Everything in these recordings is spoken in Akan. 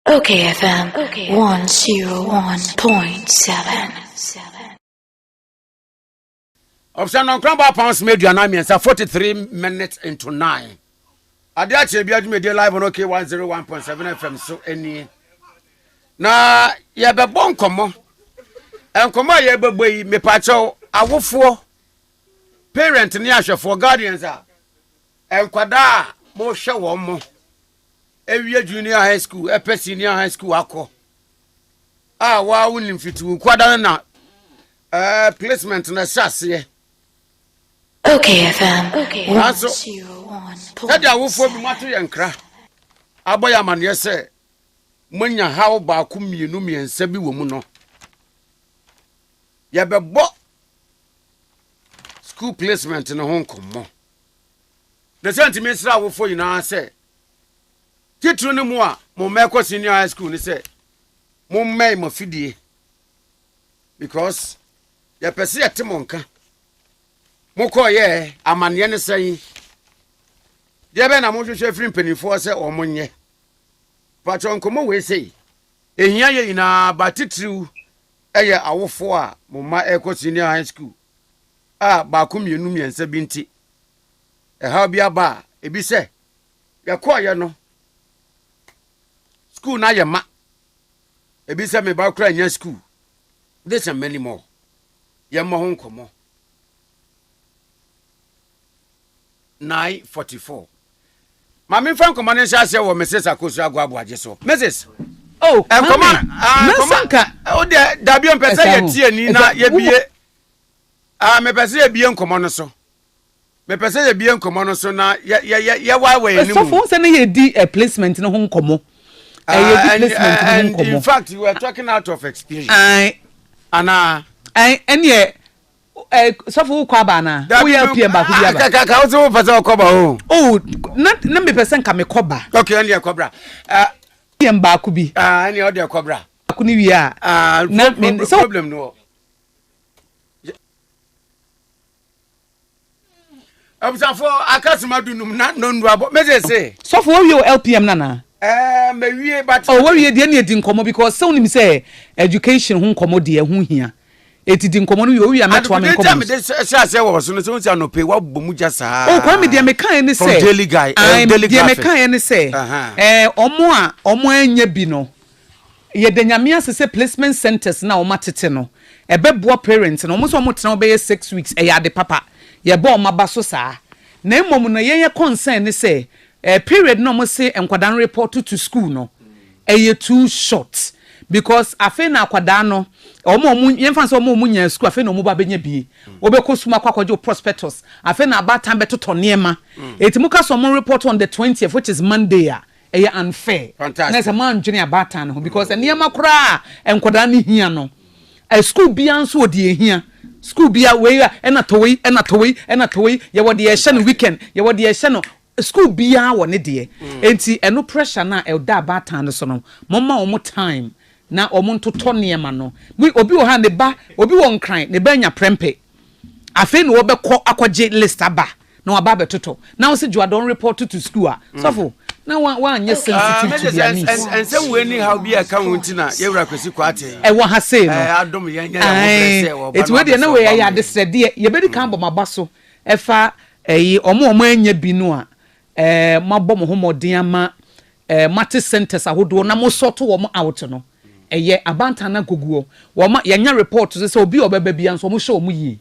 OKFM 101.7. Option on Crumble Pounds Media 43 minutes into 9. Adiache Biadu Media Live on OK 101.7 FM. So any na ye be bon komo. En komo ye be boy me pacho awofo parent ni ahwefo guardians a en kwada mo hwe wo mo. Ewie junior high school, senior high school akọ. Wa wunim fitu kwada na placement na sase. OKFM 101.7. Tadi awofo bi mato yankra. Aboya manye se munya hawo ba ku mienu miensa bi wo mu no. Ye bebo school placement no ho nkomo. The sentiment sra awofo yina se titru ne mu a mo meko senior high school ni say mo mmai mo fidie because ya pese yetemonka mo ko ye amane ne sai de be na mo hwehwe free mpanifo se o monye pacho nkomo we sei ehia ye ina ba titru eye awofo a mo ma eko senior high school ba ku mienu miensa binti ha bia ba ebi se ya ko ye no school na yema ebi se me ba kra nya school this and many more yema ho nkomo 9:44 mami fan komo ne sha se wo Mrs. Akosu agwabo aje so Mrs. Oh komo o de dabi on pese ye tie ni na ye bie me pese ye bie nkomo no so me pese ye bie nkomo no so na ye wa we ni mu so fo se na ye di placement no ho nkomo and in fact you were talking out of experience. Ana. Any so for kwaba na. We LPM ba ku biaba. Ka o so pasa kwaba o. Oh, na me person ka me koba. Okay, any kwabra. PM ba ku bi. Any other kwabra. Ku ni wi a. Na problem no. Absafo akasuma dunum na no ndu abo. Me say. So for we LPM na. Me wie but oh we dey na edi nkomo because so nim say education ho nkomo de ho hia etidi nkomo no we ameto am nkomo me dey say wo so no say no pay wa bomu ja saa oh kwa me dey me kan ni say daily guy daily guy me kan ni say omo anya bi no ye de nyame asese placement centers na omo tete no ebeboa parents no omo so omo tena obeye 6 weeks ya de papa ye bo omo ba so saa na emom no ye concern ni say period no mo say enkwadan report to school no too short because afa na akwada no omo yemfa so omo nya school afa na omo ba benya bie obekọ suma kwakwaje prospectus afa na abatan betoto niema etimuka so omo report on the 20th which is Monday unfair na say man dwene abatan no because niema kura enkwadan ni hia no school bia nso odi ehia school bia we na towi ye wode ye hye no weekend ye wode ye hye no school bia wone de enti eno pressure na elda abatan so no momma omo time na omo ntoto niema no obi wo ha ne ba obi wo nkran ne ba nya prempe afi no obekọ akwaje list aba na waba betoto na wo se Jordan report to school so na wa anya sensitive to their needs and say we ni how be account na ye wura Kwasi Kwarteng wa ha say no adom ye nya ya wo it we dey na we ya de srede ye be di kan bo mabaso efa omo anya bi no a mabọ mo homoden ama mate centers ahodo na mo soto wo mo out no abanta na goguo wo ma yanya report say obi obeba bia nso mo show mo yi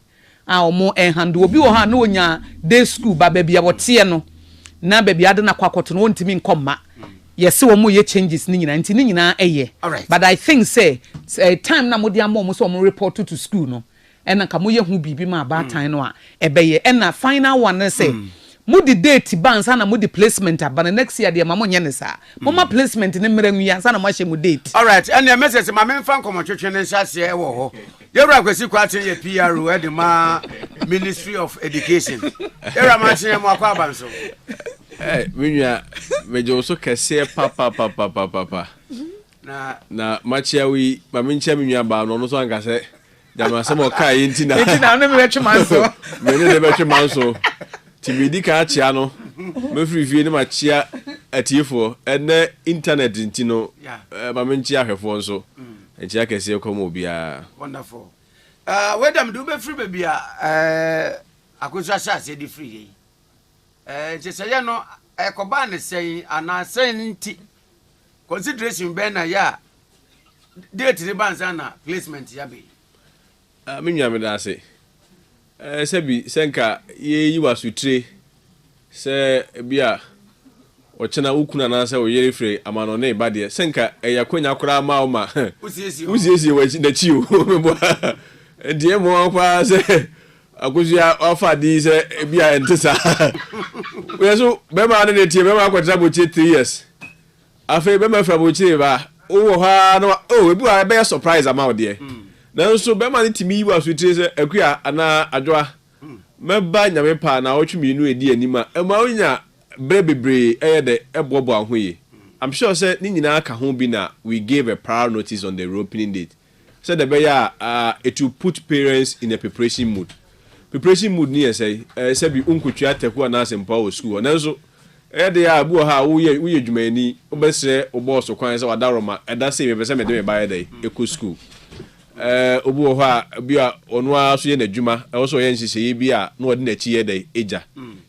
omo handle obi wo ha na onya day school ba bia wote no na bia ade na kwakoto no ntimi nkomma yesi wo mo ye changes ni nyina nti ni nyina but I think say time na mo dia mo so mo report to school no ena ka mo ye hu bibi ma abatan no a ebeye ena final one say mudi date bansa na mudi placement abana next year de mama nya ne sa mama placement ne mmeranwi ansa na mahye mu date all right and your message ma memfa nkomotwetwe ne hyase e wo ho yewura Kwasi Kwarteng ye PRO e de ma Ministry of Education yewura ma chenye mo akwa abanso minua mejo so kese papa na machia wi ma mincha minua ba no so ankase jama se mo kai ntina na me betwe manso me ne betwe manso timidi ka achia no me free ne ma chia atiefo ene internet ntino ba menchi ahwefo nso enchi akese ko mo bia wonderful wedam do be free baby akoso asase di free je seye no ekoba ne sei ana sei nti consideration be na ya date ni banza na placement ya be menwa me da se sebi senka ye yi wasutre se bia ochena ukuna na se oyere free amano ne bade senka eyakonya kora ma o ma usiesi wachi na chiu die mo kwa se akusia ofa di se bia entesa we so be ma ne tie be ma kwatra bo 3 years afa be ma fra bo chi ba o ha no ebi wa be surprise ama ode na so be ma ne timi wa so tie se akua ana adwoa meba nyame pa na otwumi nu edi anima e ma onya brebebre de ebobo ahoye. I'm sure say ni nyina ka ho bi na we gave a prior notice on the opening date. Said the bear it will put parents in a preparation mood. Preparation mood ni say bi unkotwa taku na asempa o school. Na so de ya bu ha wo ye dwumani obese obo so kwan say wadaroma eda say me pese me de me bae dey eco school. Obu ho a bia onu aso ye na dwuma e wo so ye nhihye bi a na odi na chi ye dey eja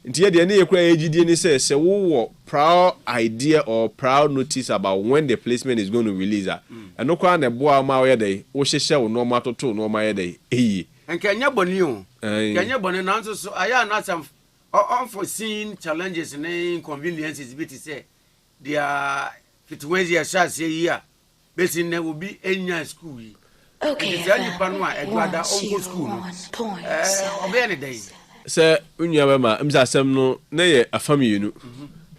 nti ye de na ye kura ejidie ni say wo proud idea or proud notice about when the placement is going to release and no kwa na boa ma ye dey wo hyehye wo no ma toto no ma ye dey eyi enkanya boni o kanya boni na nso so aya na some unforeseen challenges and inconveniences bit say dia fitwezi ya shase yi a besin na obi enya school yi okay panwa eduada onko school no obe any day se unya be ma mza asem no na ye afami nu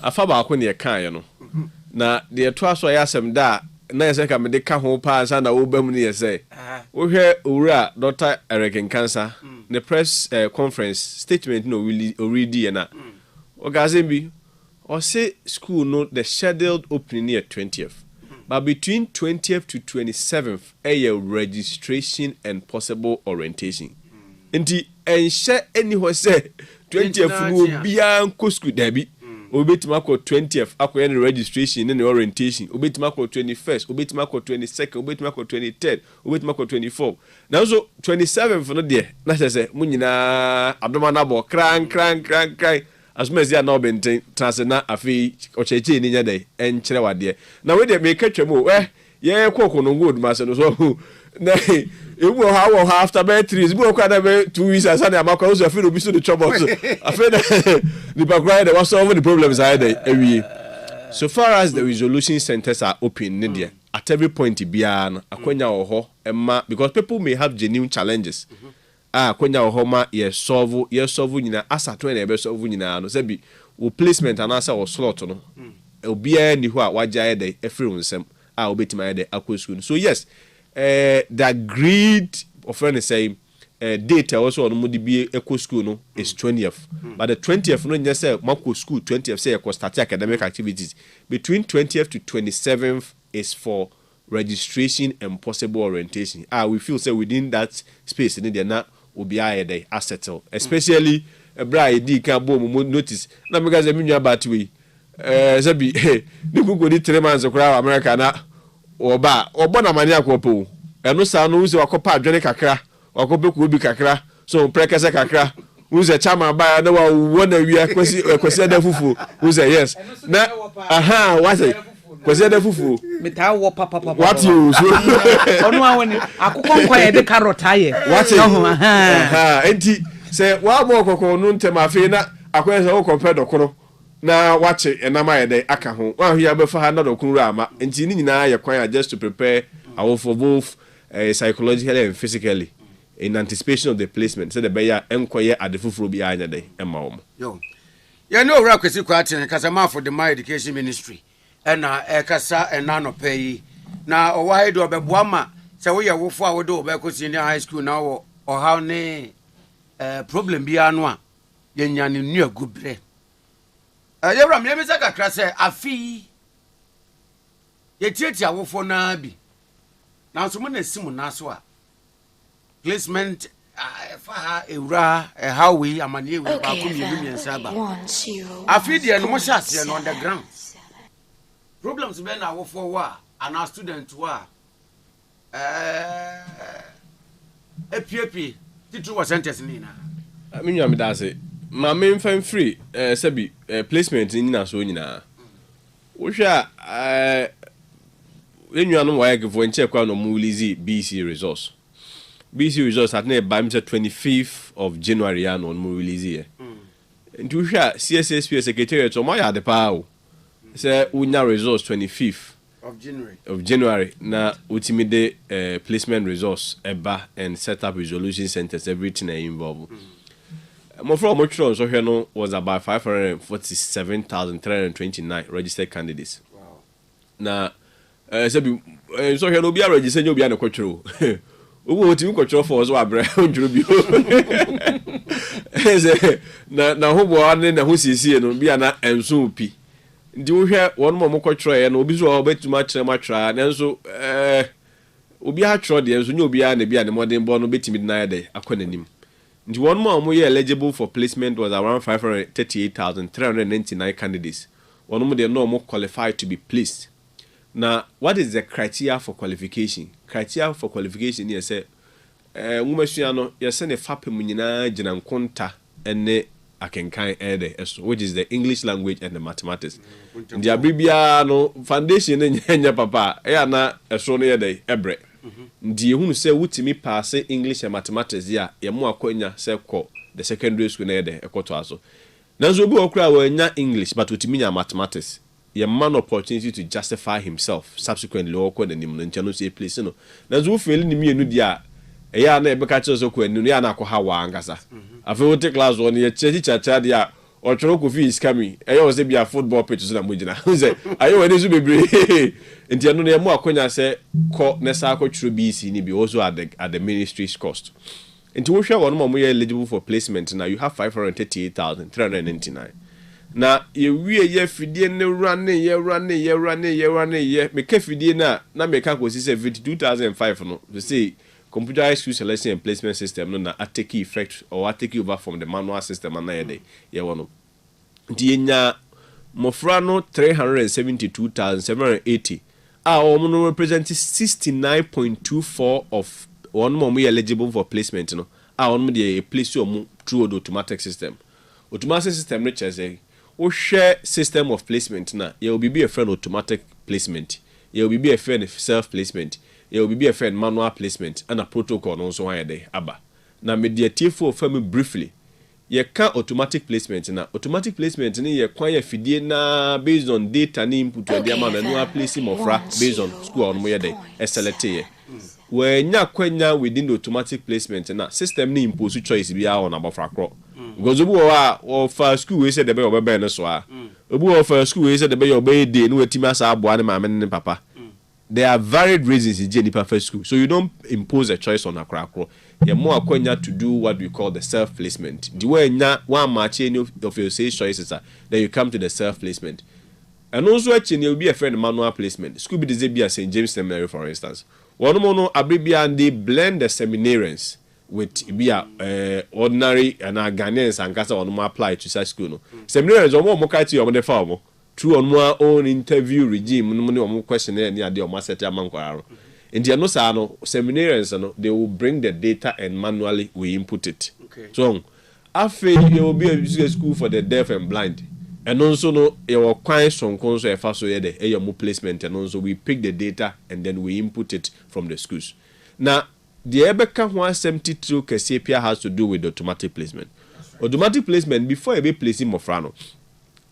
afa ba ko ne ye kan ye no na de to aso ya asem da na ye se ka me de ka ho pa sa na wo bam ne ye se wo hwe owura Dr. Eric Cancer the press conference statement no really already na o ga se bi o say school no the scheduled opening near 20th. But between 20th to 27th, a registration and possible orientation. Inti enshe anyone say 20th will be an school debi. Obetimako 20th, ako any registration and orientation. Obetimako 21st, Obetimako 22nd, Obetimako 23rd, Obetimako 24th. Now so 27th for no day. That's I say munina abdomanabo crank. As much as you are now been transcendent afi ocheche ni nyade enchire wade na we dey make twemo ye kwoko no good ma so na ebu ha wo after be 3 bu kwa da be 2 weeks as na amaka so afi no bi so the trouble so afi the background was solve the problems I dey ewie. So far as the resolution centers are open there at every point bia no akonya wo ho emma because people may have genuine challenges kwenya ohoma ye solve nyina asato na ebe solve nyina no sabi wo placement anasa wo slot no obia ni ho a waja dey efiri nsem obetima dey akwa school. So yes the agreed offering say date also on mo di bi ekwa school no is 20th. But the 20th no nya say mako school 20th say e start academic activities between 20th to 27th is for registration and possible orientation. We feel say within that space in there na obi ayede assettle especially bra edi kan bo mo notice na me gaze minwa batwe sabi ni gugu di 3 months kura America na obo na mani akopo eno sa no uze wakopa adwene kakra wakopeku obi kakra so prekese kakra uze chama ba na wa wona wi kwasi da fufu uze yes na wase kwasi da fufu meta wo papa what you so onu awoni akukọ nkwa ye de carrot aye what enti se wa mo kokko nu ntem afi na akwese wo compare dokoro na wache enama ye de aka ho wa hia be fa ha na dokoro ama enti ni nyina ye kwan just to prepare our for both psychologically and physically in anticipation of the placement so the beya enkoye adefufuro bi anya de ema wo yo ye no owura Kwasi Kwarteng kasama for the my education ministry ena ekasa enano pay na owai do beboa ma se wo ye wofo a wo do obeko senior high school na wo ohaw ne problem bi anu a ye nya ne nu agubre ye bra me bisa kakra se afi ye tietia wofo na bi na so mo na simu na so a placement fa ewra how we amane we ba ko mi nsa ba afi de no mo hyase no on the ground problems been na wo for wa and our student wa APP titu wa sentence ni na me nwa me da say ma me mfan free sabi placement ni na so nyina wo hwa enwa no wa give for nche kwa no mu release BC results at na by 25th of January and on mu release here nti wo hwa CSSP secretariat so ma ya de pa o say unya results 25th of January na ultimate placement results eba and set up resolution centers everything involved. More from Montreal so here no was about 547,329 registered candidates. Wow. Na so here no be register no be an kwatro. Owo otimi kwatro for so abre ondro bi. Na ho bo ane na ho siesie no bi ana enso pi. Ndi wo hwe won mo kwatro na obi so obetuma kire matra na nso obi ha tro de nso nya obi a na bi ane modern bo no betimi na ya de akonanim. The one more eligible for placement was around 538,399 candidates. One more they no more qualified to be placed. Now, what is the criteria for qualification? Criteria for qualification is say, yes, a FAP munina jinankonta ene akenkan ede eso, which is the English language and the mathematics. The abribia no foundation enya papa, na eso no yede ebre. Ndi ehunu se wutimi pass English and mathematics ya mu akwanya se ko the secondary school na yede ekoto aso. Nanzo obi okura wa nya English but wutimi nya mathematics. Ye man opportunity to justify himself subsequently okwa na nim no nche no se place no. Nanzo wo feel ni mienu dia ya na ebeka che so kwa nu ya na akwa wa angasa. Afi wo take class one ye cha dia otworo ko fees kami eyo se bia football pitch so na mujina say ayo we nezu bebre enti anu na mu akonya se ko nesa akotworo BC ni bi also at the ministry's cost enti wo hwe won mo ye eligible for placement now you have 538,399 na ye wie ye fidie ne run ye me ka fidie na me ka ko si 22,005 no to say computerized school selection and placement system no na take effect or take over from the manual system and na ye wono dienya mofra no 372,780 omo no represent 69.24 of one more eligible for placement no omo dey place omo through the automatic system which is a share system of placement na ye will be a friend automatic placement ye will be a friend self placement ye will be a friend manual placement and a protocol no so why dey aba na mediative for me briefly ye can automatic placement na automatic placement ni ye kwan ye fidie na based on data ni input we dey am na no place mofra based on school on mo ye dey select ye we nya kwanya within the automatic placement na system ni impose choice bi a on abofra kro because obu o fa school we say dey be obebe no so a obu o fa school we say dey be obey dey no wetima sa aboa ne maame ne papa. There are varied reasons in Jennifer First School. So you don't impose a choice on Akrakro. You're more acquainted to do what we call the self-placement. The way one match any of your say choices are, then you come to the self-placement. And also actually you'll be a friend manual placement. School be the Zebia St. James Seminary, for instance. One mono abribia and they blend the seminarians with ordinary and Ghanaians and Gasa on apply to such school. No. Seminarians are more to your farm. Through on my own interview regime, no questionnaire near the Omaseti Amankwaro. In the Anosano, seminarians, they will bring the data and manually we input it. Okay. So, after there will be a school for the deaf and blind. And also, no, your clients from Conso and Faso, your placement, and also we pick the data and then we input it from the schools. Now, the Ebeka 172 Casapia has to do with automatic placement. Right. Automatic placement, before you be placing Mofrano.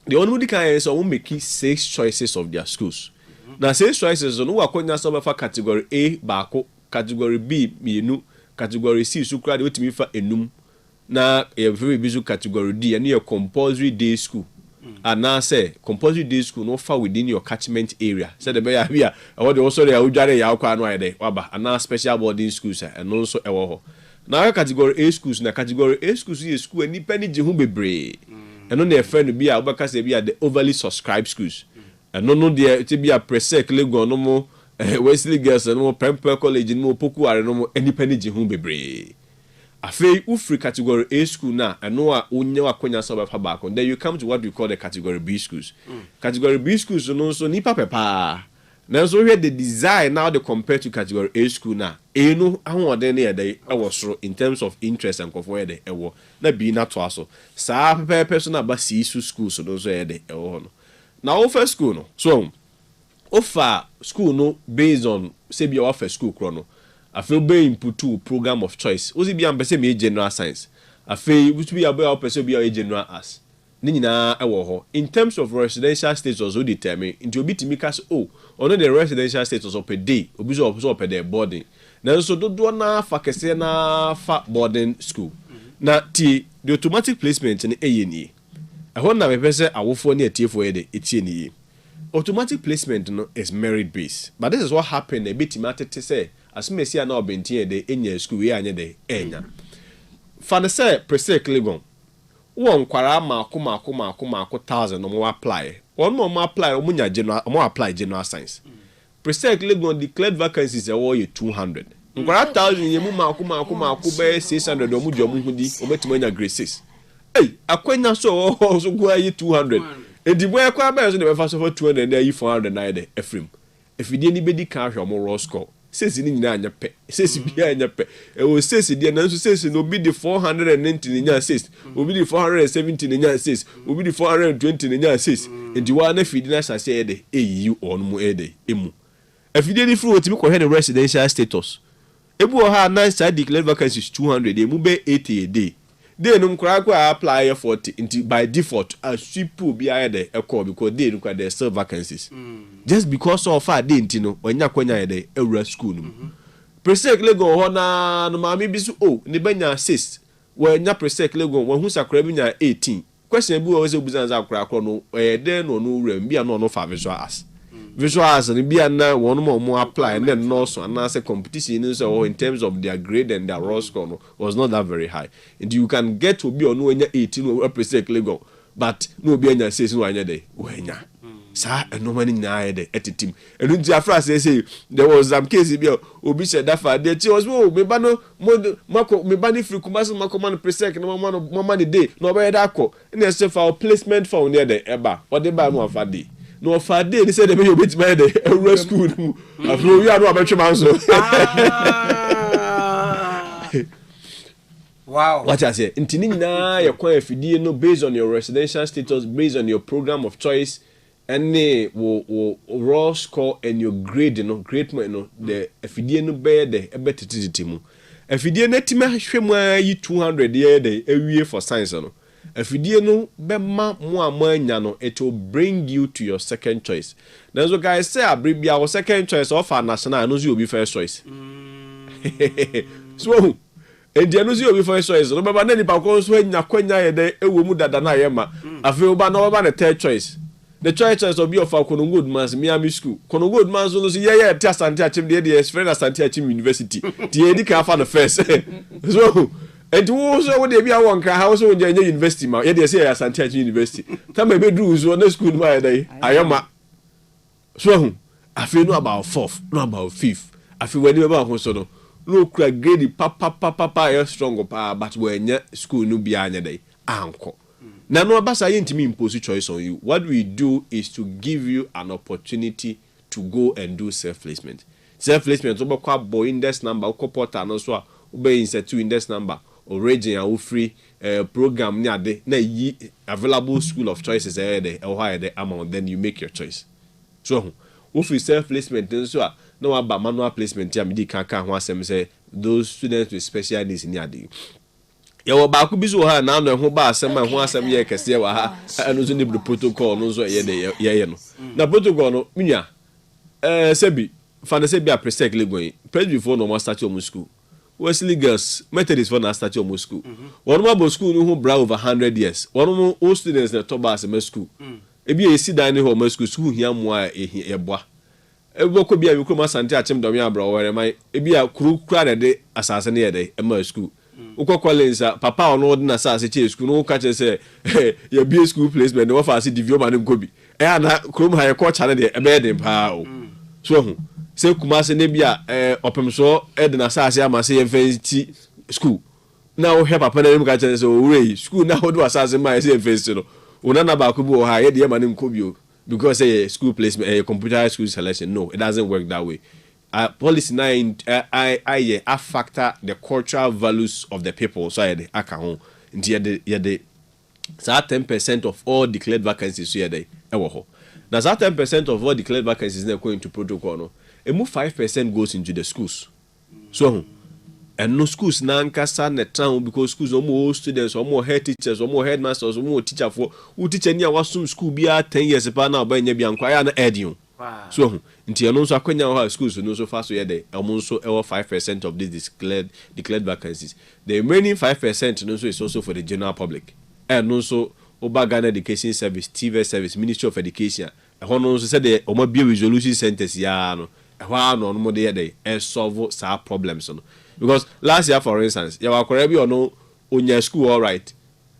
The only kind is will make 6 choices of their schools. Now 6 choices no wakonya so for category A baako, category B mienu, category C sukra de wetimi fa enum. Na e very busy category D and your compulsory day school. And now say compulsory day school no fall within your catchment area. Say the be here I want also dey udware ya akwa no ide waba and now special boarding schools and also ewo ho. Now category A schools na category A schools is school any penny je hu bebre. And on their friend be a the overly subscribed schools. And no there to be a presec lego no more Wesley girls and no more Pemper College no more Poku are no more any penny jihum bebre. Afei ufri category A school na eno a onye wakonya so be fa back. Then you come to what we call the category B schools. Category B schools no so nipa pepa. Now so here the design now they compare to category A school na. E no ahode na dey soro in terms of interest and kofo dey ewo. Na bi na to aso. Sa pepe so na ba C school so no so dey ewo no. Now offer school no. So offer school no based on say be offer school chrono. I feel be input to program of choice. Ozi bi am pese me general science. I feel which be about pese be a general arts. Ni nyina ewo ho. In terms of residential status, we determine into obi timi kas ono the residential status of per day, obi so per day boarding. Na so do na fa kese na fa boarding school. Na the automatic placement ni eyeni. Ehon na me pese awofo ni etiefo ye de etieni. Automatic placement no is merit based. But this is what happened a bit matete say as me see na obentie de enya school we anya de enya. For the say presec legon. Won kwara mako 1000 no mo apply. One more apply o munya general mo apply general science. Presec legon declared vacancies e wo 200. Nkwara 1000 yemu mako be 600 o mu jomu hudi o betimo nya grade 6. Hey, akwenya so go 200. Edi boy kwa ba so de so for 200 na 400 na de efrim. Efidie ni bedi kan hwe mo raw score. Sesi ni nyina anya pe. Sesi bia anya pe. E wo sesi de na so sesi no bi de 490 ni nya 6. Obi de 470 ni nya 6. Obi de 420 ni nya 6. Edi wa na fidi na sase de eyi on mu ede emu. Efidie ni fru otimi ko hwe the residential status. Ebu o ha na side declared vacancies 200 emu be 80 a day. They no kwa apply 40 into by default as people be either a call because they no there still vacancies. Just because of our day ntino onya kwanya de ewura school no. Presec lego ho na no ma me bi so ne banya 6 we nya presec lego wo hu sakra bi nya 18. Question bi wo se obuzanza akra akro no de no no wura bi no no fa visual as. Visual as ne bi na one more apply and then no so and say competition so in terms of their grade and their raw score no, was not that very high. And you can get to be on no 18 or presec lego but no be anya 6 no anya de wenya. Sa no many na de team. And unti afra say there was some case bi obi said that for there was me ba no mako me ba ni free kumasi mako man presec no mama the day no be that ko. Na say for placement for near the eba or the ba no afa day. No for day they said they be bit my day a school afro you are no abetwe man so. Wow. What I say intini na your kwa afidie no based on your residential status, based on your program of choice and wo raw score and your grade no grade no the afidie no be the ebetititi mu afidie na tima hwemu ayi 200 ye de awie for science no afidie no be ma mo amanya no it will bring you to your second choice. Now so guys say abrebia our second choice of our national no you be first choice. So and the no be first choice no be ba na nipa ko so anya kwanya ye de ewo mu dada na ye ma afi oba na oba na third choice. The choices of your Kono Good Man's Miami School. Kono Good Man's also yeah, Asante Achim, the friend Asante Achim University. The Edika for the first. So, and also when they be a one car house when you're university, ma, they say Asante Achim University. Time I made rules on the school my day. I am a so I feel no about 4th, no about 5th. I feel when you about Hosono. Look, grade papa, strong but when school no be any day. Uncle. Now, no, Abasa ain't me impose choice on you. What we do is to give you an opportunity to go and do self-placement. Self-placement, so kwa boy index number, uko portal, no so ube insert to index number, or region or free program near the na available school of choices or higher the amount. Then you make your choice. So, if you self-placement, then so no about manual placement. Yamidi kanka wasem say those students with special needs in yadi. Yawo ba ku biso ha na no ho ba asem ye kese wa ha anu so ne protocol no so ye de ye no na protocol no minya sebi fa na sebi a presec legon press before no start your school Wesley Girls Methodist for na start your school one more school no ho bra over 100 years one more all students na to ba asem school e bi e si dan ne ho school hia mo a e boa e boko bia bi ko ma Asante Achim dom ya bra wore mai e bia kru kra de asase ne ye de e ma school uko kwalensa papa ono na sa se che school no ka che se ya bi school placement no fa se divioma ne gobi na krom ha ye ko chane de e be de pa o so hu se kuma se ne bia opem so e de na sa se ama se ye fancy school now help a pandemic catch so way school now do assassin my say face no unana ba ko bi o ha ye de ma ne nkobio because say school placement computer school selection. No, it doesn't work that way. Policy 9 I factor the cultural values of the people so I aka ho nti ye de 10% of all declared vacancies so ye de ewo ho. Now 10% of all declared vacancies na go into protocol no, e move 5% goes into the schools. So and no schools na nkasa na town because schools more students more head teachers more headmasters more teacher for who teacher ni awasum school bia 10 years pa na ba nya bia nkwa na edion. So nti eno nso akwanya ho schools no so fast so ye dey almost 5% of these declared vacancies. The remaining 5% no so is also for the general public. And also Oba Ghana Education Service, TV Service, Ministry of Education. E ho no so say the omo be resolution centers ya no. E ho no mo dey dey solve some problems no. Because last year for instance, you were correct or no on your school all right.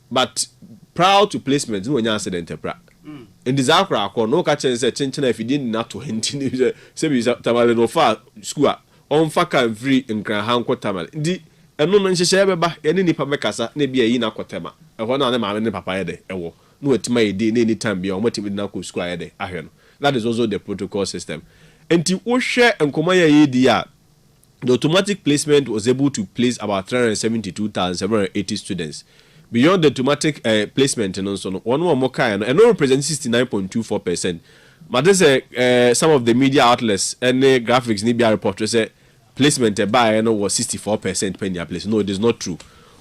But prior to placement, no accident in this akra no catch say chinchina if you didn't not to hint say be tamale no far school on faka free in kran hanko tamale ndi eno no nhye be ba ene nipa mekasa na bia yi na kotema e ho na ma ne papa ye de ewo no wetima ye de na anytime bia o matimi na ko school ye de ahwe no. That is also the protocol system. Enti wo hwe enkoma ye di a the automatic placement was able to place about 372,780 students. Beyond the automatic placement, and also one more kind, and no represent 69.24%. But there's some of the media outlets and the graphics Nibia report say placement by was 64% penny place. No, it is not true.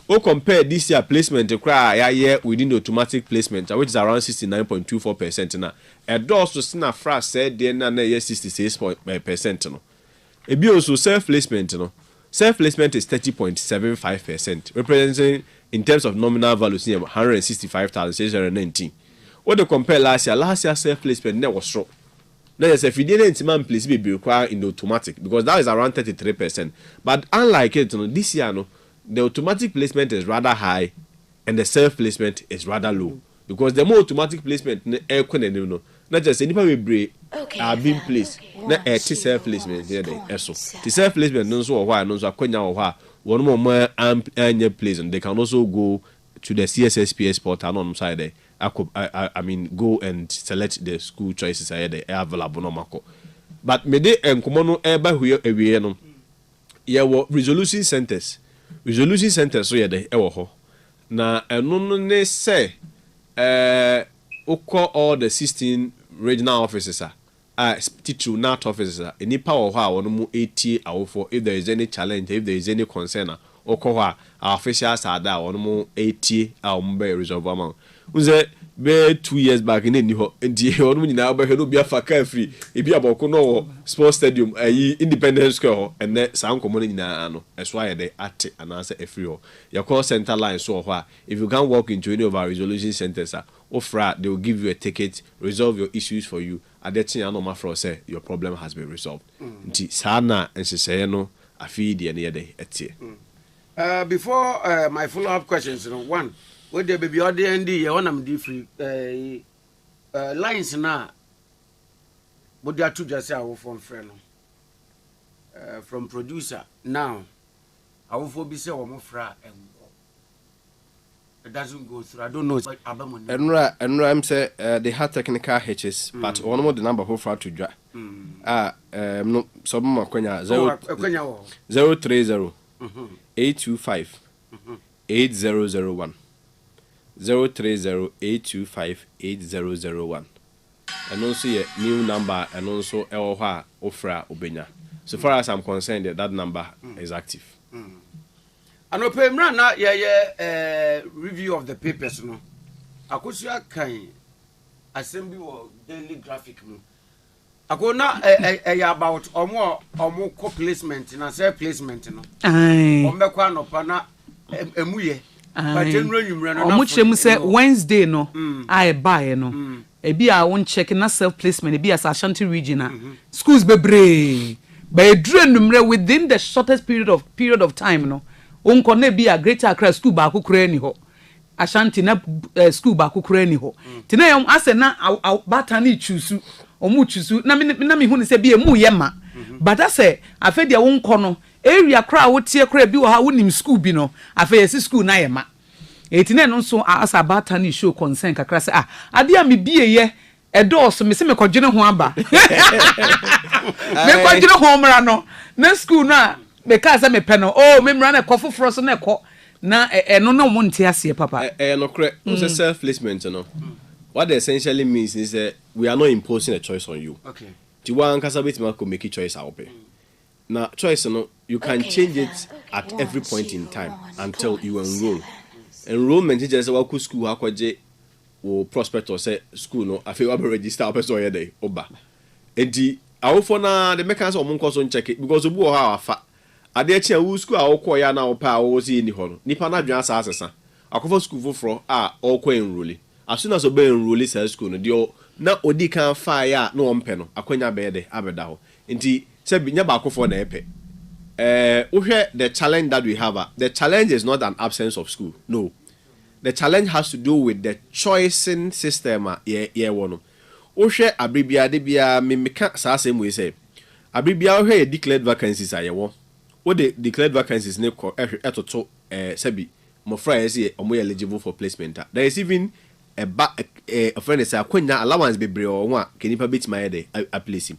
Or compare this year placement to cry year within the automatic placement, which is around 69.24% now. A door to Sina Fras said then 66%. No. A be also self-placement, you know. Self-placement is 30.75%, representing in terms of nominal value 165,619. What they compare last year self-placement never was strong. Now yes, if you didn't man place be required in the automatic because that is around 33%. But unlike it, you know, this year no, the automatic placement is rather high and the self-placement is rather low. Because the more automatic placement no, not just anybody will break are being placed. Na self-placement here dey so. The self-placement no so why no so akwanya wha one more anya place and they can also go to the CSSPS portal on side there. I mean go and select the school choices here they available no mako. But me dey enkomo no eba huye ewie no. Ye wo resolution centers. Resolution centers so here dey e wo ho. Na eno no ne say call all the 16 regional offices teacher not offices any power one mu 80 for if there is any challenge, if there is any concern our officials are there one mu 80 resolve amount. Be 2 years back in any one mu na be no be afaka free e be aboko no sports stadium Independence Square and then some common na no that's why they at and answer a free your call center line so if you can't walk into any of our resolution centers offer they will give you a ticket, resolve your issues for you. At that time, no matter say your problem has been resolved. Nti sana nsese no afi de ne de etie. Before my follow-up questions, one, what the baby order and the one am different lines na. But there are two just from friend, from producer now. I will for be say one more fra and. It doesn't go through. I don't know. Enra I'm say they had technical hitches, but one more the number who far to draw. No some more kwenya 030 825 8001 030 825 8001. And also a new number and also elha ofra obenya. So far as I'm concerned that number is active. And opemra na review of the papers no. Akosia kan assembly or daily graphic no. Akona about omo co placement na self placement no. Ombekwa no pa na emuye. But general numero no. Omo chemu say Wednesday no. I buy no. Ebi a won check na self placement ebi as Ashanti region schools bebre. By dre numero within the shortest period of time no. Unko ne bi a Greater Accra school ba akukura ni ho Ashanti na school ba akukura ni ho tina yom ase na bata ni chusu omu chusu na me hu ni se bi emu ye ma but ase afedia unko no area kra wo tie kra bi wo ha wonim school bi no afa yesi school na yema etine no so asa bata ni show concern kakra se ade a me bieye edoso me se me kodwene ho aba me kodwene ho mra no na school na me ka se me pe no me mra na ekofoforo so na ekọ na eno no mo nte ase papa no correct so self placement no what it essentially means is that we are not imposing a choice on you. Okay. You want to make a choice out there. Now, choice, you can change it at every point in time until you enroll. Enrollment is just what school or prospect or say school no. I feel I register person here day oba. Enti I for na the mechanism of monko so check it because obu ha afa. Ade echi a school a okọ ya na opa a wo si ni ho no. Nipa na dwan asa asesa. Akofo school foforo a okọ enroll. As soon as obey enroll say school no dio na odi kan fire no ompe no akwanya be de abeda ho. Nti say binya ba akofo na epe. The challenge that we have, the challenge is not an absence of school. No. The challenge has to do with the choicing system. Wono. Ohwe abribia de bia meka sa same we say. Abribia ohwe declared vacancies ayewo. What the declared vacancies ne etoto sebi mofra yesi omo eligible for placement. There is even a friend is akwanya allowance bebre o ho a kenipa betima yede a place him.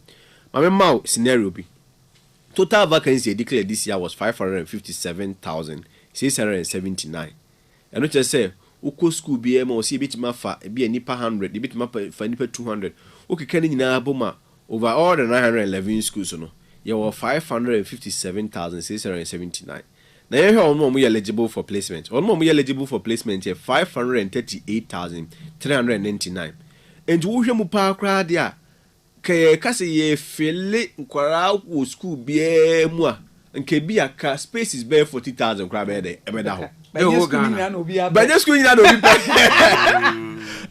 Mama mau scenario bi. Total vacancy declared this year was 557,679. And not just say, Uko school BM or see bit mafa, be a nipa 100, the bit mapa for nipa 200. Okay, can in Aboma over all the 911 schools, no, you were 557,679. Now, you are more eligible for placement. Or more eligible for placement here 538,399. And to Mupa crowd, yeah. Kasi ye fele nkwara wo school bia mu a nke bia ka space is bare 40,000 kwa be de ebeda ho be school ina no bi pa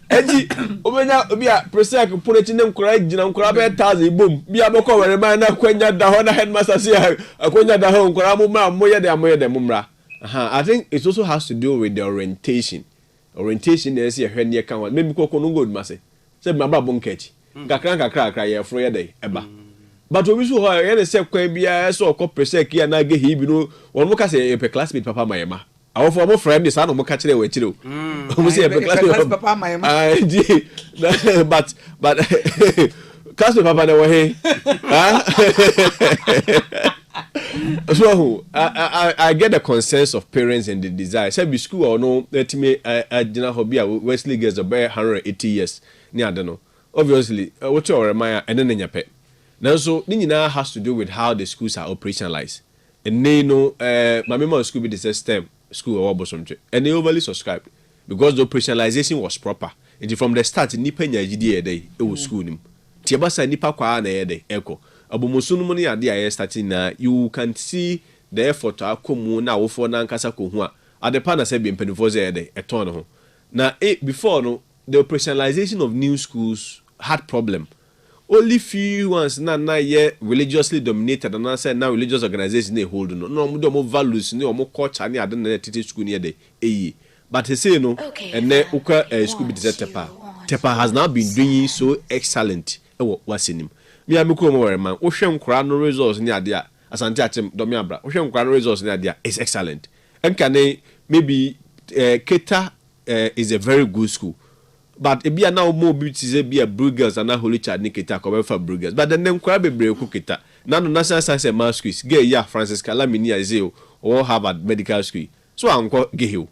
eji obenya obi a presec ponechi ne nkwara gina nkwara be 1,000 bom bia be ko were man na kwanya da ho na headmaster say akwanya da ho nkwara mo ma mo ye de mo mra I think it also has to do with the orientation is here hwe ne kan wa maybe ko no good mase say me bra bon kechi kakra ye fro ye dey eba but obi so ho ye dey say kwan bia so ko presec ya na ge hi bi no won mo ka say e pe classmate papa mayema awofo mo friend is no mo ka kire we kire o mo say e pe classmate papa mayema but classmate papa na wo he so I get the consensus of parents and the desire say be school or no let me agina hobby Wesley gets about 180 years ni adeno. Obviously, what you remind and then your pet. Now, so Nina has to do with how the schools are operationalized. And they know, my member school be the system school or bosom, and they overly subscribed because the operationalization was proper. And from the start, Nipenya GDA day, it was school him. Tiabasa Nipa Kwa na day, echo. Abumusunu money at the starting now, you can see the effort to come now for Nankasa Kuhua. At the partner said being penfoze day, a ton. Now, before no, the operationalization of new schools had problem. Only few ones na yet religiously dominated and I said now religious organizations they hold no more values no more culture ni adon na teach school near the but he say no and then uka school be Tepa has now been doing so excellent what's in him me amiko mo were man wo hwem kra no results ni ade a asante atem do me abra wo hwem kra no results ni ade a is excellent and can maybe Keta is a very good school. But if you are now more beauty, be a Bruegels and a holy child, Nikita, cover for Bruegels. But then them crab a brave cookita. None of national science and math schools, gay ya Francis Calaminia Zeo or Harvard Medical School. So I'm called Gay.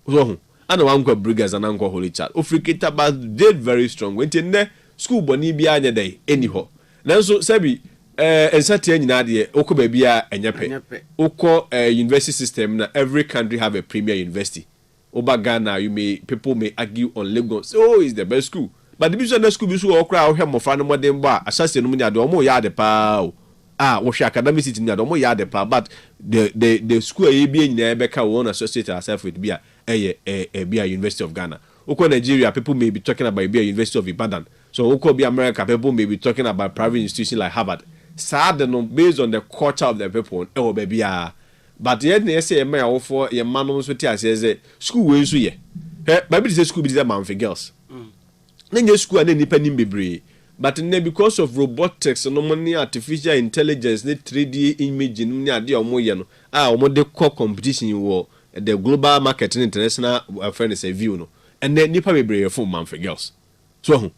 So I know Uncle Bruegels and Uncle Holy Child. Ofrikita, but did very strong. Went in there, school bonny behind a day, anyhow. Now so Sabi, and certain Nadia, Oko Babia and Yape. Oko university system, every country have a premier university. Over Ghana, people may argue on Lagos. Oh, it's the best school. But the business school is all crowd here more fun more than bar. Assassin Munia Domo Yard pow. Wash academic city near Domo Yard pow. But the school being in Rebecca won't associate herself with Bia University of Ghana. Oko Nigeria, people may be talking about Bia University of Ibadan. So Oko be America, people may be talking about private institutions like Harvard. Sad based on the culture of the people. Oh, baby, but yet they say my for your man was with says school way so ye. Maybe this school be that man for girls. Then your school and independent be but now because of robotics no money artificial intelligence ne 3D imaging ne ade omo ye no omo de call competition wo the global market and international friend is a view no and then nipa bebree form man for girls so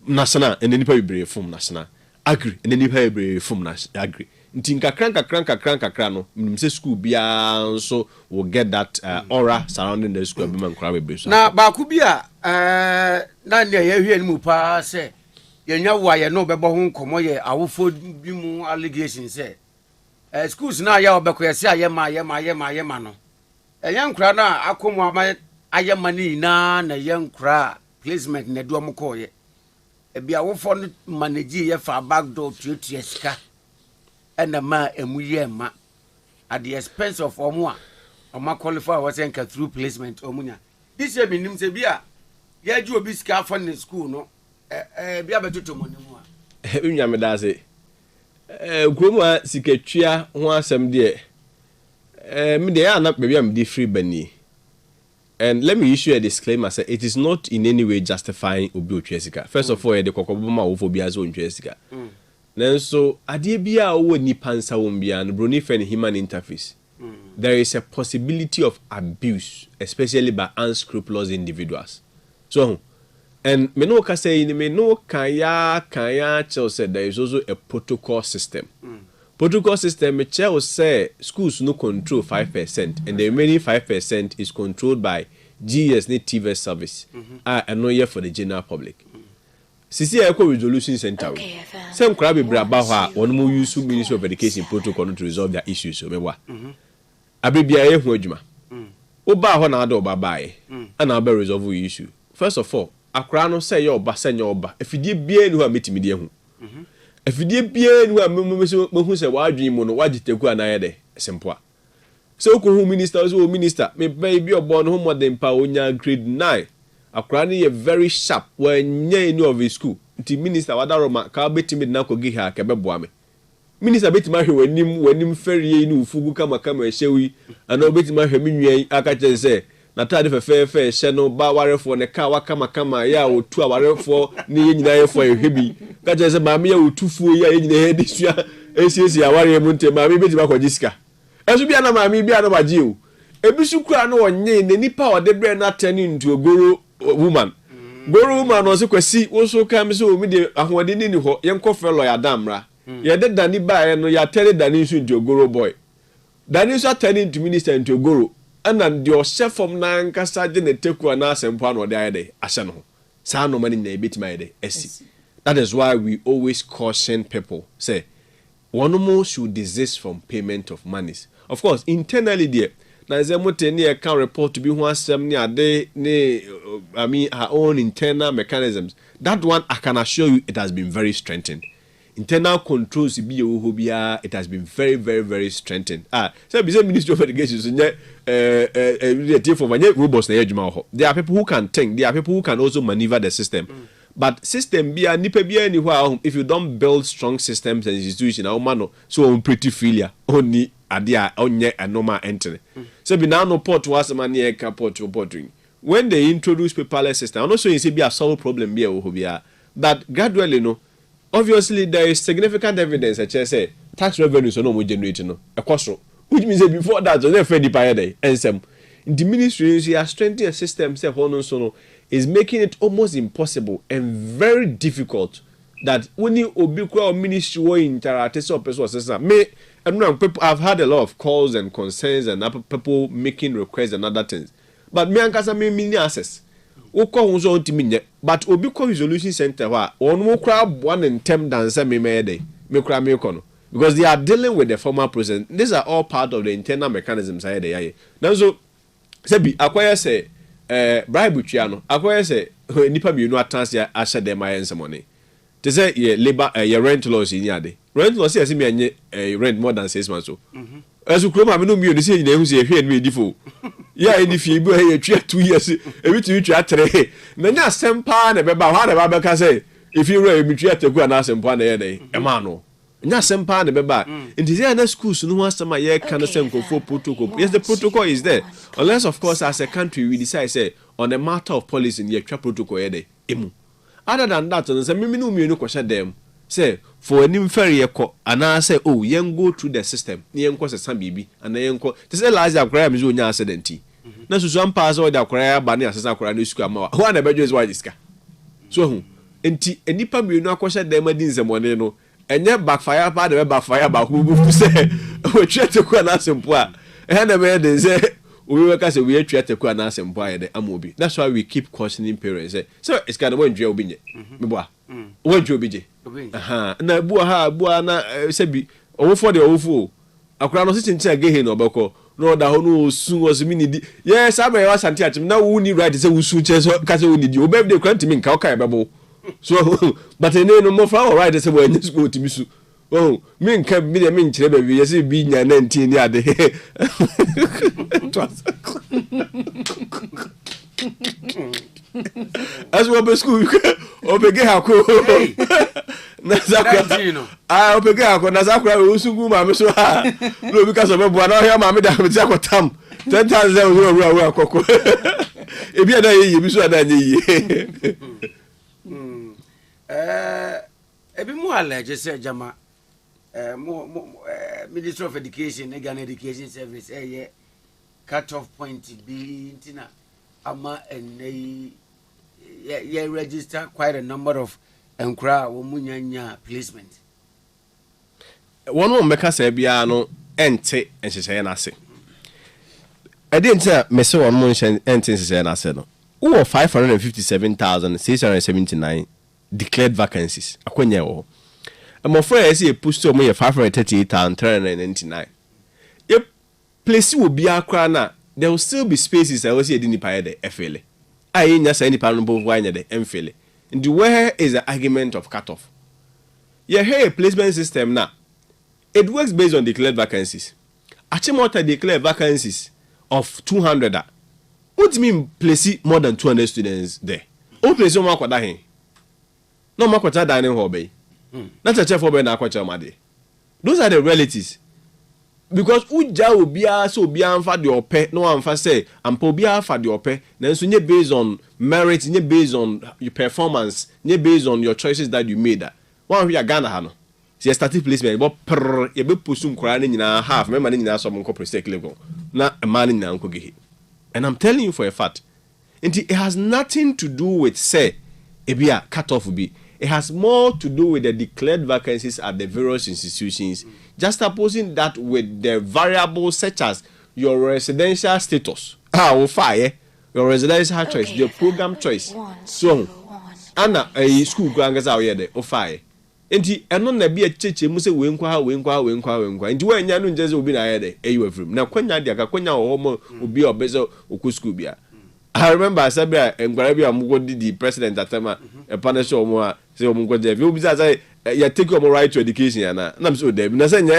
national and then nipa bebree form national agree and then nipa bebree form agree nti nkakra no say school bia so will get that aura surrounding the school be man kra bebree so na ba ku bia na ne ye hwie ni mu pa say yenya wa ye no bebo ho nkomo ye awofo bi mu allegation say schools na ya obekọ say ayema no eyankura na akomu ama ayema ni na yankura placement na do mo ko ye bia awofo no manage ye fa backdoor tuatua sika ena ma emuye ma at the expense of omo a qualify was enka through placement omunya this year minim se bia ya ju obi sika for in school no bia betoto mo nimu a unya me da se kroma sikatwia ho asem de me de na be bia me di free bani. And let me issue a disclaimer say it is not in any way justifying obi otwesika. First of all, the kokoboma wo bia zo otwesika. Nanso ade bia wo ni pansa wo bia no broni fe human interface. There is a possibility of abuse, especially by unscrupulous individuals. So, and me no ka say me no kaya tell said there is also a protocol system. Protocol system me tell say schools no control 5% and the remaining 5% is controlled by GS native service. And no year for the general public. Sisi Eco Resolution Center. Some crab be braba ha one more use Ministry of Education protocol to resolve their issues. So mewa. Abibia ye hu adwuma. Oba ho na ado oba bae. And na be resolve the issue. First of all, akra no say your oba senya oba. Efidie bia nu ha metimi de hu. Efidie bia nu ha mehu se wa adwen mu no wagiteku anaye de simple. So ko hu minister so minister me baby obo no more than pa onya grade 9. Akra no ye very sharp when nye ni of his school. Nti minister wadaroma ka betimi na ko gi ha ka beboa me. Minister betima hwe wanim ferie ni ufugu kama ehyewi ana betima hwe menwan aka che se na tade fefe hye no ba warefo ne ka wakama ya otu awarefo ne ye nyina yefo ehwebi ka che se maame ya otufuo ya ye nyina he disua esiesi aware mu ntem maame betima kwa gisika esu bia na maame bia na baje o ebisu kura na onye ne nipa ode bre na tani ntu ogoro woman goro woman no se kwasi wo so kam se o mi de ahode ni ho ye nkofre lawyer damra ye de dani ba no ya tell dani nsu ntu ogoro boy dani nsu atani ntu minister ntu ogoro ana de o chef from na nkasa je ne teku na asempo na ode ayede ahye no sa no mani na ebetima ayede esi. That is why we always caution people say one more should desist from payment of monies. Of course internally there na ze mote ne account report to be ho asem ne ade ne I mean her own internal mechanisms. That one I can assure you it has been very strengthened. Internal controls be ohobia it has been very strengthened. So be say Ministry of Education so nye for many robots na adwuma ho. There are people who can think, there are people who can also maneuver the system. But system bia nipa bia ni ho if you don't build strong systems and institutions na no so pretty failure only adia onye a normal entry. So be now no port was man near port reporting. When they introduce paperless system, I'm not saying it be a solve problem bia ohobia, but gradually no obviously there is significant evidence that say tax revenues no more generating no ekosro, which means that before that so they fair the day and some the ministry is strengthening a system say hono so no is making it almost impossible and very difficult that when you obikwa ministry wo interact so person system me people I've had a lot of calls and concerns and people making requests and other things, but me ankasa me mini access ukọ hunzo ntimi but obi ko resolution center wa onu kra one in term dance me mede me kra me ko no because they are dealing with the formal process. These are all part of the internal mechanisms I dey now so say bi akwaya say bribe twa no akwaya say nipa bi no atans ya ahye dem ayense money to say ye labor ye rent laws ni ade rent laws say me anye rent more than 6 months so asu kro ma me no mi oni say nyina hu say hwe ni edifo ya eni fie bi he twa 2 years ebi tu twa 3 na nya sempa na beba ha na baba ka say if you re mi twa teku na sempa na ye dey e ma no nya sempa na beba nti say na schools no asema ye kan say nkofo protocol. Yes, the protocol is there unless of course as a country we decide say on a matter of policy ye twa protocol ye dey emu Other than that, say me no me no question them. Say for any ferry yeko and I say oh yen go through the system. Yen ko se bibi and yen ko. They say last year cry me zo nya accident. Na so so pass all the cry ba na asesa cry no school ama. Who na bejo is why this ka. So hu enti enipa me no question them adi nsemone no. Enye backfire pa de backfire ba who say we treat ko na sempo a. E na be dey say we work as we treat ko na sempo a de amobi. That's why we keep cautioning parents say so it's kind of when dwe obi nye. Me boa. When dwe obi je. Aha na bua na sebi owofo de owofo akura no se chinchi age he no obeko no da ho no osu osimi nidi yes abai wa santi atim na wo ni right say usu che so ka say wo nidi obem de kwanti mi nka okai bebo so but ene no mo fra all right say wo anyi school timi su oh mi nka mi de mi nchire ba bi yes bi nya 19 ni ade as we be school obege hako na zakura obege hako na zakura usungu ma me so ha no bi ka so be bua na hia ma me da me ti akotam 10,000 ru akoko e bi ada yi bi so ada nyi e bi mu allege say jama Ministry of Education and Education Service cut off point be intina ama and they register quite a number of enkra wo munyanya placement. One more meka say bia no ente enhyehyɛ na ase. Didn't say me say one more ente enhyehyɛ na ase no. Who 557,679 declared vacancies akwanya wo. I'm afraid I see a post to me 538,399. If place will be a crana, there will still be spaces I will see a didn't pay the FL. I ain't just any part of wine the MFL. And where is the argument of cutoff? You hear a placement system now. It works based on declared vacancies. Achimota declared vacancies of 200. What do you mean place more than 200 students there? Oh, place no more that no more dining hall bay. That's a chef over na kwacha made. Those are the realities. Because uja obia so obia amfa de ope no amfa say ampa obia afa de ope nanso nye based on merit, nye based on your performance, nye based on your choices that you made. One we are Ghana ha no. See starting placement but ye be posum kura ne nyina half me man nyina so mo ko prestake level. Na e man nyina nko gehe. And I'm telling you for a fact. It has nothing to do with say ebia cut off be. It has more to do with the declared vacancies at the various institutions, just opposing that with the variables such as your residential status, your residential choice, your program choice. So, Anna, a school grangas out here, or fire. And he and not be a church, must say, winkwa, and when Yanun just will be a room. Now, Quenya, Quenya, or Homo will be a bezel or Kuskubia. I remember Sabia and Garabia Mugodi, the president at Tama, a punish or more. Say, you be as I take your right to education, and I'm so dead. Nasan,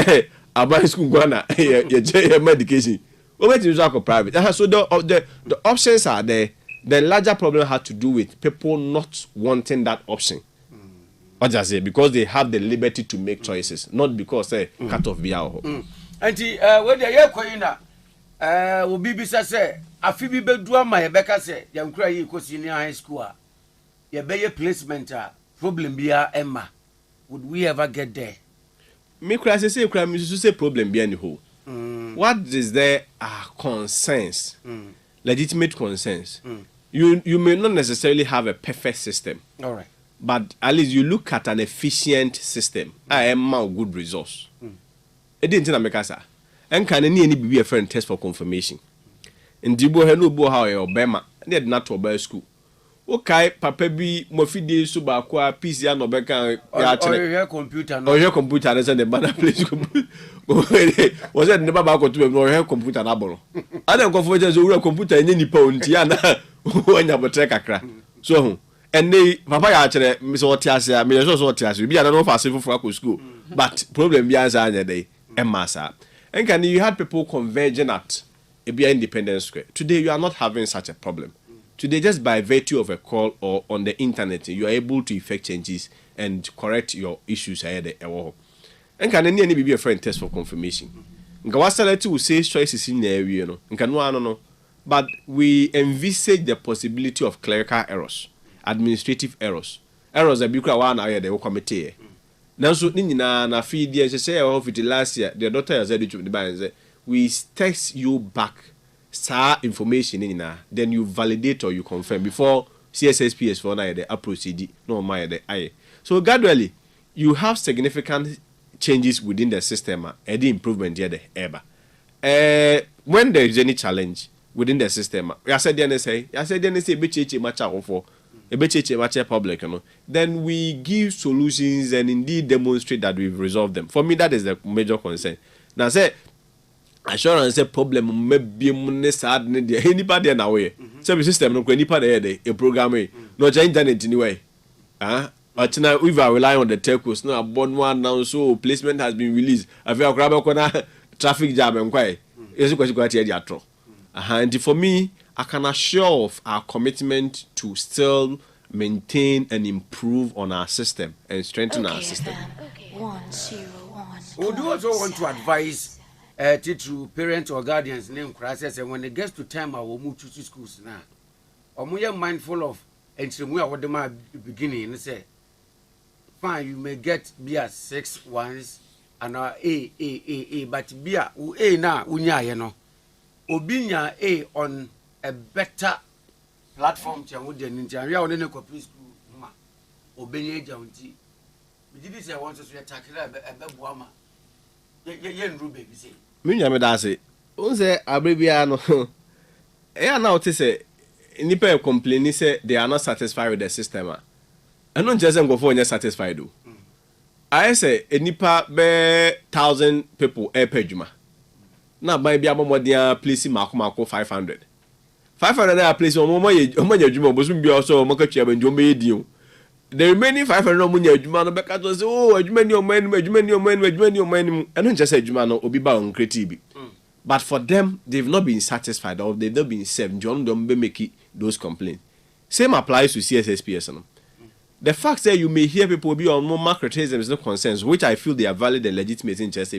I buy school guana, your medication. Well, what is talk private? So the options are there. The larger problem had to do with people not wanting that option. What I say, because they have the liberty to make choices, not because they cut off Biao. Auntie, when they are Koina, will be say. Afibi bedua ma yebeka se yankura yi ko senior high school a yebeye placement a problem bia emma would we ever get there? Me kura say kura me say problem bia ni ho. What is there are concerns, legitimate concerns. You may not necessarily have a perfect system. All right. But at least you look at an efficient system. I am a good resource. It didn't na make asa. And can any be a friend test for confirmation. In Dibo Hello Boha or Bema, they had not to buy school. Okay, Papa be Mofidi Subaqua, PC and Obeka, your computer, or your computer, and the banner place. Was that never about to know your computer? I don't go for just a computer in any pound, Tiana, when you have a tracker. So, and they, Papa actually, Miss Otias, Miss Otias, will be another facility for school. But problem behind the day, and Massa. And can you had people converging at a independent square? Today, you are not having such a problem. Today, just by virtue of a call or on the internet, you are able to effect changes and correct your issues ahead. And can any be a friend test for confirmation? Ngawasa will say choices in the area, no. But we envisage the possibility of clerical errors, administrative errors, errors a bi kura wa na yɛ de wo committee nanso ni nyina na fi die say of it last year the doctor has said to the ban say we text you back information ni nyina then you validate or you confirm before CSSPS for na the proceed no my the aye. So gradually you have significant changes within the system and the improvement here the ever when there is any challenge within the system I said the NSA be cheche matcha for a be cheche matcha public then we give solutions and indeed demonstrate that we've resolved them. For me that is the major concern. Now say assurance say problem maybe money sad anybody na way so the system no anybody a program no internet anyway but now we rely on the telcos no born one now so placement has been released I feel grab traffic jam and quiet is quite and for me I can assure of our commitment to still maintain and improve on our system and strengthen our system. Would you also want to advise to parents or guardians name crisis and when it gets to time I will move to schools now or more mindful of and some way what the beginning and say fine you may get beer 6 ones and a but beer now unya you know obinya on a better platform to would then in area on any copy school ma obenye jaunti we did say want to attack a bebuama ye nru baby say Minya me da say o say abrebia no now to say nipa complain say they are not satisfied with the system and not just go for satisfied do I say nipa be 1,000 people pejuma na buy bia momodia place mako 500 na place omo ye adwuma bo so bia so mo ka twia banjo me yedi the remaining 500 no munya adwuma no beka to say oh adwuma ni oman and not just adwuma no obi ba on creative but for them they've not been satisfied or they've not been served John don't be make those complaints. Same applies to CSSPS no. The fact that you may hear people be on more macrotisms no concerns which I feel they are valid and legitimate in just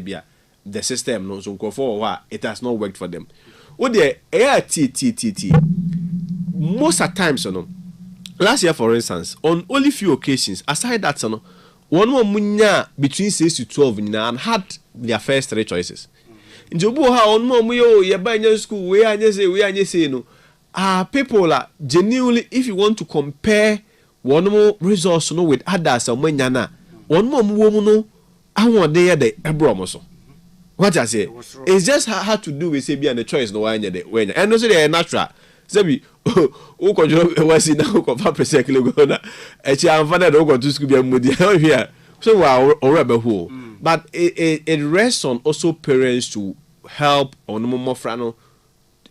the system no so for it has not worked for them. Oh there most at times no last year for instance on only few occasions aside that no one more munya between 6 to 12 and had their first 3 choices. Njobu ha on more yo ye ba nya school we anya say no people are genuinely if you want to compare one more resource no with others omanya na one more no awon dey the ebro so. What I say it's just how to do with say be and the choice no wanya the when and no say they natural say o ko jo wasi na ko fa pressure kilo go na e chi am father do go to school be amudi here so we are who but it rests on also parents to help on more frano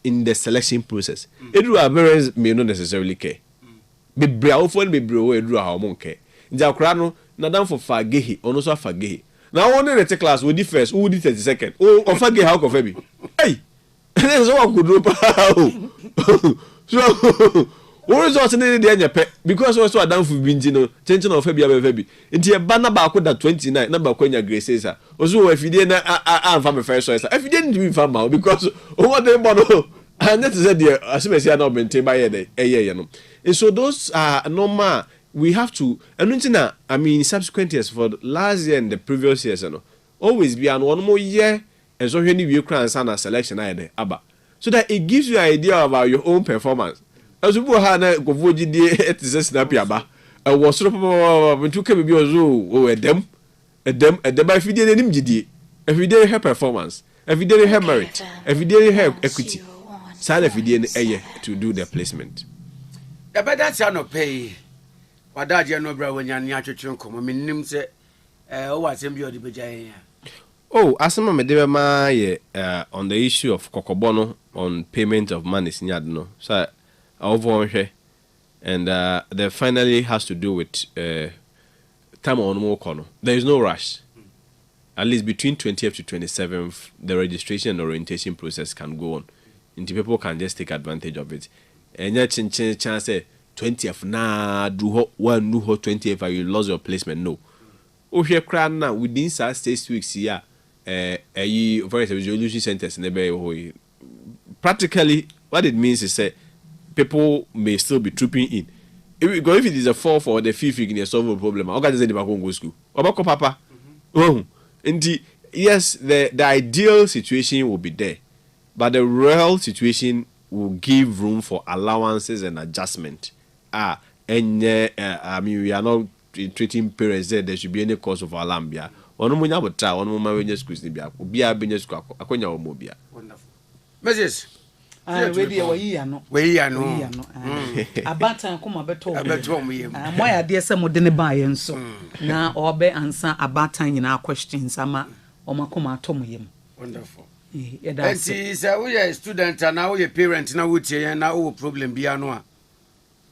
in the selection process. Edu parents may not necessarily care. Be bra ofo be bro edu ha mo care. Nja kra no na dan for fagehi ono so fagehi. Na one in the class we di first, we di 32nd. Oh, fagehi how ko fa bi. Hey. So one could drop out. So what is also needed the pe because also a down for binji no tension of fa bi. Nti e ba na ba akoda 29 na ba kwanya graces a. Oso if you na am me first choice. If you didn't do fa ma because what they bono and that is the as say na maintain by ye no. And so those are normal. We have to and I mean subsequent years for last year and the previous years no always be an one more year and so when you cry and selection aba so that it gives you an idea about your own performance. As you ha na go voji die it is snap aba was so to come be ozo edem if you nim gidi if you dey have performance if you dey have merit if you dey have equity side if you dey to do the placement the better no pay wadaje no bra wanyane atwetwe nkomo menim se o wasem bi odi bejaye ya. Oh, asema me debe ma ye on the issue of kokobono on payment of money sinyad no. So over and that finally has to do with time on more kono. There is no rush. At least between 20th to 27th, the registration and orientation process can go on. And people can just take advantage of it. And yet chance 20th na do one new 20th you lost your placement. No. Oh here crown now within 6 weeks here. For resolution centers in practically what it means is that people may still be trooping in if it is a 4 for the 5th you can solve a problem. I can't say the back go school. Obako papa. And yes, the ideal situation will be there, but the real situation will give room for allowances and adjustment. I mean, we are not treating parents that there should be any cause of alarm. Bia. Ono munya bota, ono mama wenye schools ni bia. Bia benye school akonya omo bia. Wonderful. Mrs. We ano. Abata kuma beto. Abeto mu yem. Mo ya de se mo de ne ba ye nso. Na obe ansa abata nyina questions ama o makoma ato mo yem. Wonderful. And see, we are student and now we are parent now we tie na o problem bia no a.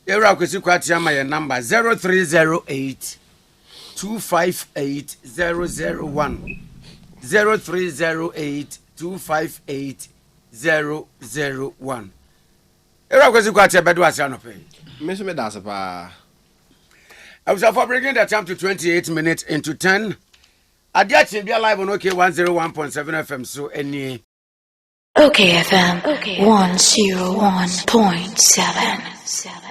Era Kwasi Kwarteng my number 0308 258 001 0308 258 001. Era Kwasi Kwarteng bedo ase anope. Me so me da se pa. I was for bringing the time to 28 minutes into 10. Adiachi be live on OK101.7 FM so any OKFM 101.7.